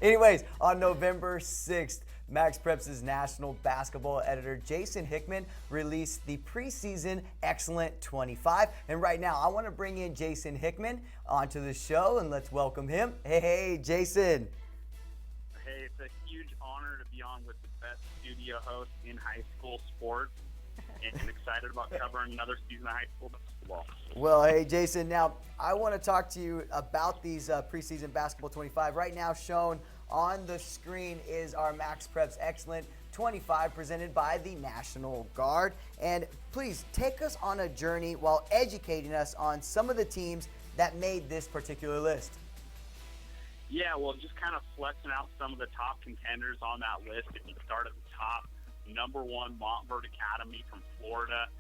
Anyways, on November 6th, MaxPreps' national basketball editor Jason Hickman released the preseason Xcellent 25. And right now, I want to bring in Jason Hickman onto the show, and let's welcome him. Hey, Jason. Hey, it's a huge honor to be on with the best studio host in high school sports, and excited about covering another season of high school basketball. Well, hey, Jason, now I want to talk to you about these preseason basketball 25. Right now shown on the screen is our MaxPreps Xcellent 25 presented by the National Guard. And please take us on a journey while educating us on some of the teams that made this particular list. Yeah, well, just kind of flexing out some of the top contenders on that list. If you start at the top, number one, Montverde Academy from Florida.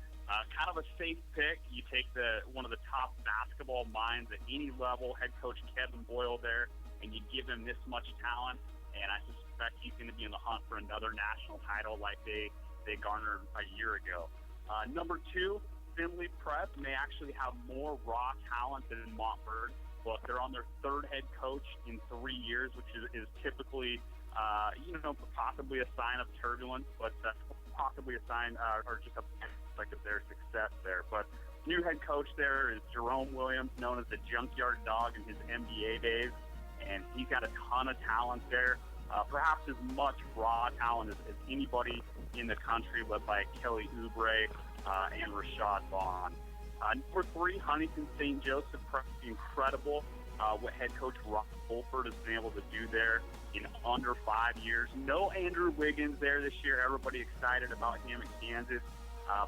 Kind of a safe pick. You take one of the top basketball minds at any level, head coach Kevin Boyle there, and you give him this much talent, and I suspect he's going to be in the hunt for another national title like they garnered a year ago. Number two, Finley Prep may actually have more raw talent than Montverde. But they're on their third head coach in 3 years, which is typically, possibly a sign of turbulence, but possibly a sign or just a like of their success there. But new head coach there is Jerome Williams, known as the Junkyard Dog in his NBA days, and he's got a ton of talent there. Perhaps as much raw talent as anybody in the country, led by Kelly Oubre and Rashad Vaughn. Number three, Huntington St. Joseph, incredible what head coach Rob Fulford has been able to do there in under 5 years. No Andrew Wiggins there this year. Everybody excited about him at Kansas.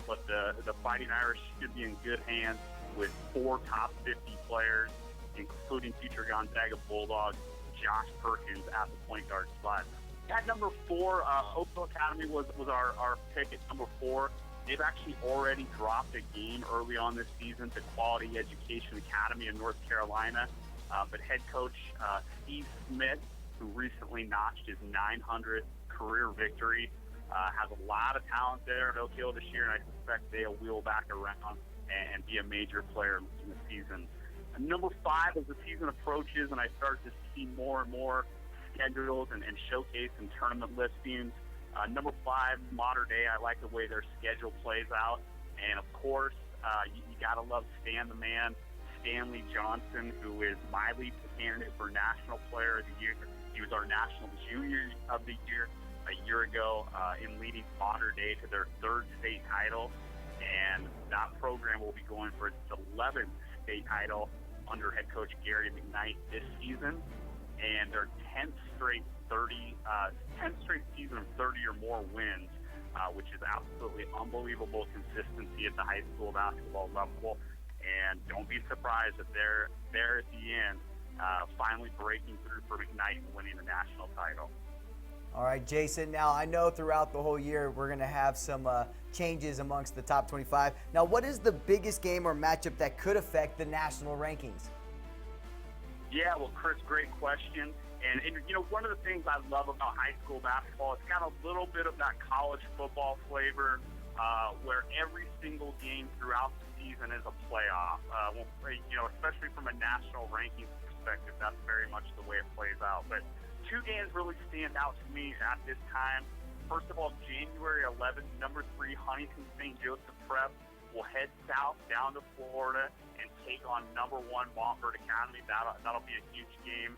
But the Fighting Irish should be in good hands with 4 top 50 players, including future Gonzaga Bulldog Josh Perkins at the point guard spot. At number 4, Oakville Academy was our pick at number 4. They've actually already dropped a game early on this season to Quality Education Academy in North Carolina. But head coach Steve Smith, who recently notched his 900th career victory, has a lot of talent there at Oak Hill this year, and I suspect they'll wheel back around and be a major player in the season. And number 5, as the season approaches and I start to see more and more schedules and showcase and tournament listings, number 5, Modern Day. I like the way their schedule plays out. And, of course, you got to love Stan the Man, Stanley Johnson, who is my lead candidate for National Player of the Year. He was our National Junior of the Year a year ago in leading Modern Day to their 3rd state title. And that program will be going for its 11th state title under head coach Gary McKnight this season. And their 10th straight season of 30 or more wins, which is absolutely unbelievable consistency at the high school basketball level. And don't be surprised if they're there at the end, finally breaking through for McKnight and winning the national title. All right, Jason. Now, I know throughout the whole year we're going to have some changes amongst the top 25. Now, what is the biggest game or matchup that could affect the national rankings? Yeah, well, Chris, great question. And one of the things I love about high school basketball, it's got a little bit of that college football flavor where every single game throughout the season is a playoff. Especially from a national rankings perspective, that's very much the way it plays out. But 2 games really stand out to me at this time. First of all, January 11th, number 3, Huntington St. Joseph Prep will head south down to Florida and take on number 1, Montverde Academy. That'll be a huge game.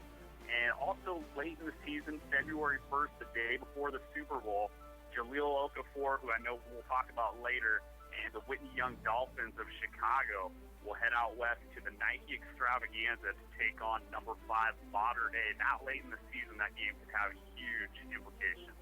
And also late in the season, February 1st, the day before the Super Bowl, Jaleel Okafor, who I know we'll talk about later, and the Whitney Young Dolphins of Chicago will head out west to the Nike Extravaganza to take on number 5, Modern Day. That late in the season, that game could have huge implications.